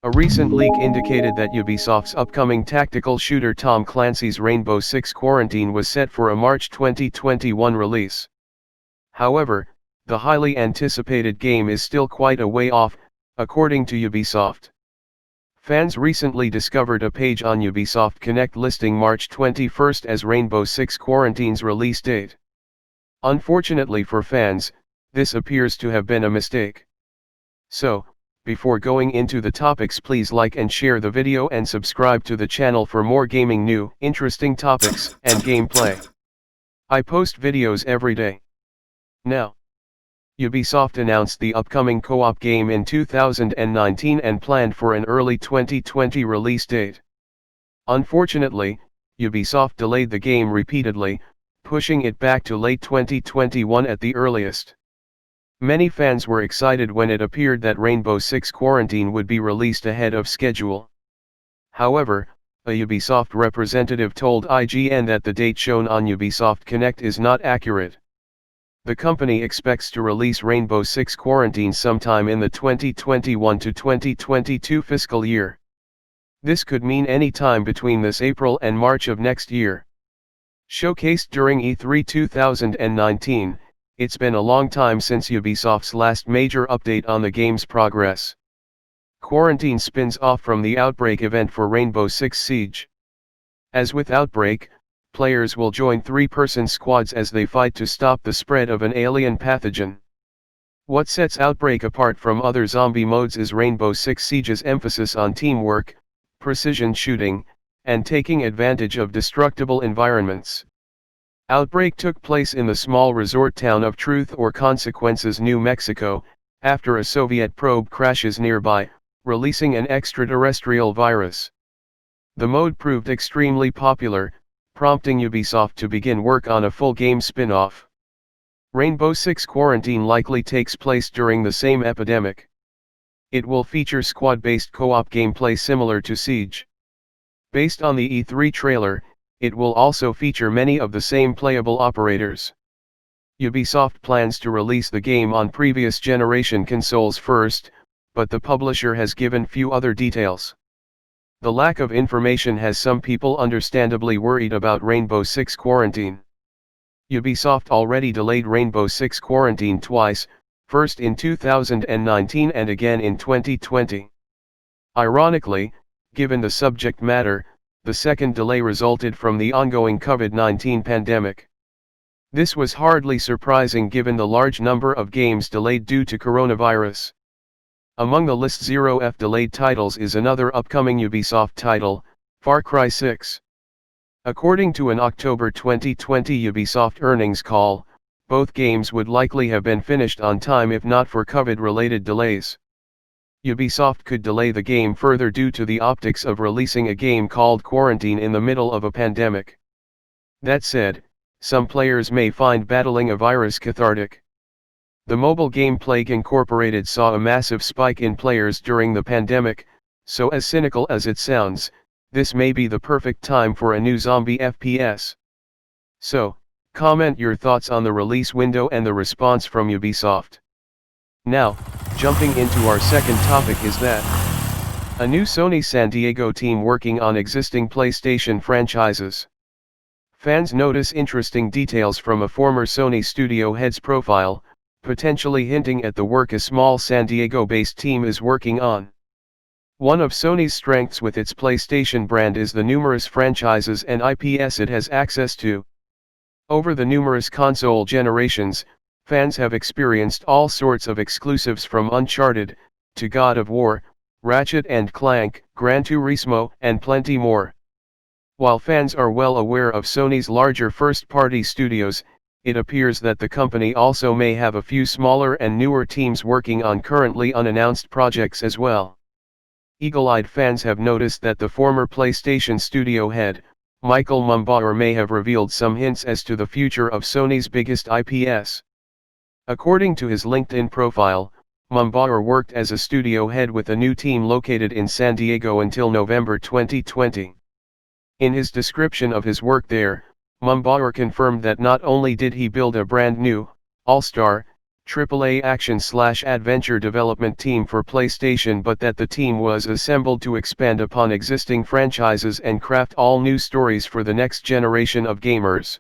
A recent leak indicated that Ubisoft's upcoming tactical shooter Tom Clancy's Rainbow Six Quarantine was set for a March 2021 release. However, the highly anticipated game is still quite a way off, according to Ubisoft. Fans recently discovered a page on Ubisoft Connect listing March 21 as Rainbow Six Quarantine's release date. Unfortunately for fans, this appears to have been a mistake. So, before going into the topics, please like and share the video and subscribe to the channel for more gaming new, interesting topics and gameplay. I post videos every day. Now, Ubisoft announced the upcoming co-op game in 2019 and planned for an early 2020 release date. Unfortunately, Ubisoft delayed the game repeatedly, pushing it back to late 2021 at the earliest. Many fans were excited when it appeared that Rainbow Six Quarantine would be released ahead of schedule. However, a Ubisoft representative told IGN that the date shown on Ubisoft Connect is not accurate. The company expects to release Rainbow Six Quarantine sometime in the 2021 to 2022 fiscal year. This could mean any time between this April and March of next year. Showcased during E3 2019, it's been a long time since Ubisoft's last major update on the game's progress. Quarantine spins off from the Outbreak event for Rainbow Six Siege. As with Outbreak, players will join three-person squads as they fight to stop the spread of an alien pathogen. What sets Outbreak apart from other zombie modes is Rainbow Six Siege's emphasis on teamwork, precision shooting, and taking advantage of destructible environments. Outbreak took place in the small resort town of Truth or Consequences, New Mexico, after a Soviet probe crashes nearby, releasing an extraterrestrial virus. The mode proved extremely popular, prompting Ubisoft to begin work on a full game spin-off. Rainbow Six Quarantine likely takes place during the same epidemic. It will feature squad-based co-op gameplay similar to Siege. Based on the E3 trailer, it will also feature many of the same playable operators. Ubisoft plans to release the game on previous generation consoles first, but the publisher has given few other details. The lack of information has some people understandably worried about Rainbow Six Quarantine. Ubisoft already delayed Rainbow Six Quarantine twice, first in 2019 and again in 2020. Ironically, given the subject matter, the second delay resulted from the ongoing COVID-19 pandemic. This was hardly surprising given the large number of games delayed due to coronavirus. Among the list 0F delayed titles is another upcoming Ubisoft title, Far Cry 6. According to an October 2020 Ubisoft earnings call, both games would likely have been finished on time if not for COVID-related delays. Ubisoft could delay the game further due to the optics of releasing a game called Quarantine in the middle of a pandemic. That said, some players may find battling a virus cathartic. The mobile game Plague Incorporated saw a massive spike in players during the pandemic, so as cynical as it sounds, this may be the perfect time for a new zombie FPS. So, comment your thoughts on the release window and the response from Ubisoft. Now, jumping into our second topic is that a new Sony San Diego team working on existing PlayStation franchises. Fans notice interesting details from a former Sony Studio Head's profile, potentially hinting at the work a small San Diego-based team is working on. One of Sony's strengths with its PlayStation brand is the numerous franchises and IPs it has access to. Over the numerous console generations, fans have experienced all sorts of exclusives from Uncharted, to God of War, Ratchet and Clank, Gran Turismo, and plenty more. While fans are well aware of Sony's larger first-party studios, it appears that the company also may have a few smaller and newer teams working on currently unannounced projects as well. Eagle-eyed fans have noticed that the former PlayStation Studio head, Michael Mumbauer, may have revealed some hints as to the future of Sony's biggest IPs. According to his LinkedIn profile, Mumbauer worked as a studio head with a new team located in San Diego until November 2020. In his description of his work there, Mumbauer confirmed that not only did he build a brand new, all-star, AAA action/adventure development team for PlayStation, but that the team was assembled to expand upon existing franchises and craft all new stories for the next generation of gamers.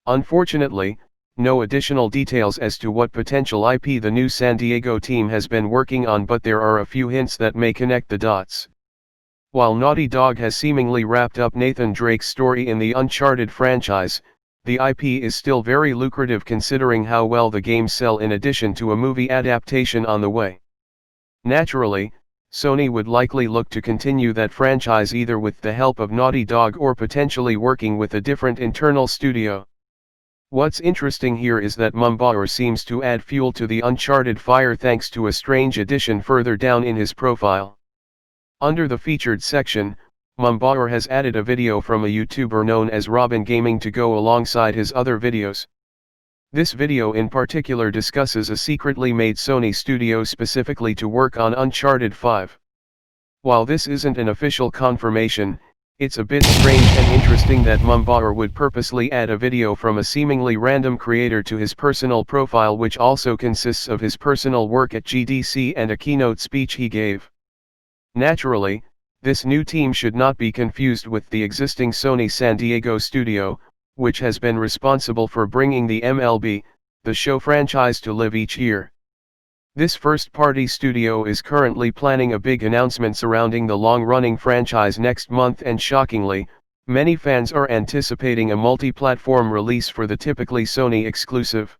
Unfortunately, no additional details as to what potential IP the new San Diego team has been working on, but there are a few hints that may connect the dots. While Naughty Dog has seemingly wrapped up Nathan Drake's story in the Uncharted franchise, the IP is still very lucrative considering how well the games sell, in addition to a movie adaptation on the way. Naturally, Sony would likely look to continue that franchise either with the help of Naughty Dog or potentially working with a different internal studio. What's interesting here is that Mumbai seems to add fuel to the Uncharted fire thanks to a strange addition further down in his profile. Under the featured section, Mumbai has added a video from a YouTuber known as Robin Gaming to go alongside his other videos. This video in particular discusses a secretly made Sony studio specifically to work on Uncharted 5. While this isn't an official confirmation, it's a bit strange and interesting that Mumbai would purposely add a video from a seemingly random creator to his personal profile, which also consists of his personal work at GDC and a keynote speech he gave. Naturally, this new team should not be confused with the existing Sony San Diego studio, which has been responsible for bringing the MLB, the show franchise, to live each year. This first-party studio is currently planning a big announcement surrounding the long-running franchise next month, and shockingly, many fans are anticipating a multi-platform release for the typically Sony exclusive.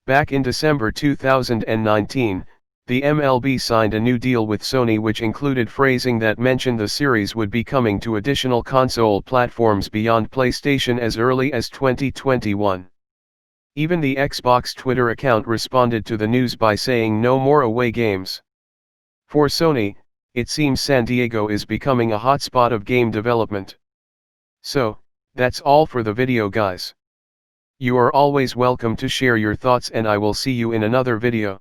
Back in December 2019, the MLB signed a new deal with Sony which included phrasing that mentioned the series would be coming to additional console platforms beyond PlayStation as early as 2021. Even the Xbox Twitter account responded to the news by saying no more away games. For Sony, it seems San Diego is becoming a hotspot of game development. So, that's all for the video, guys. You are always welcome to share your thoughts, and I will see you in another video.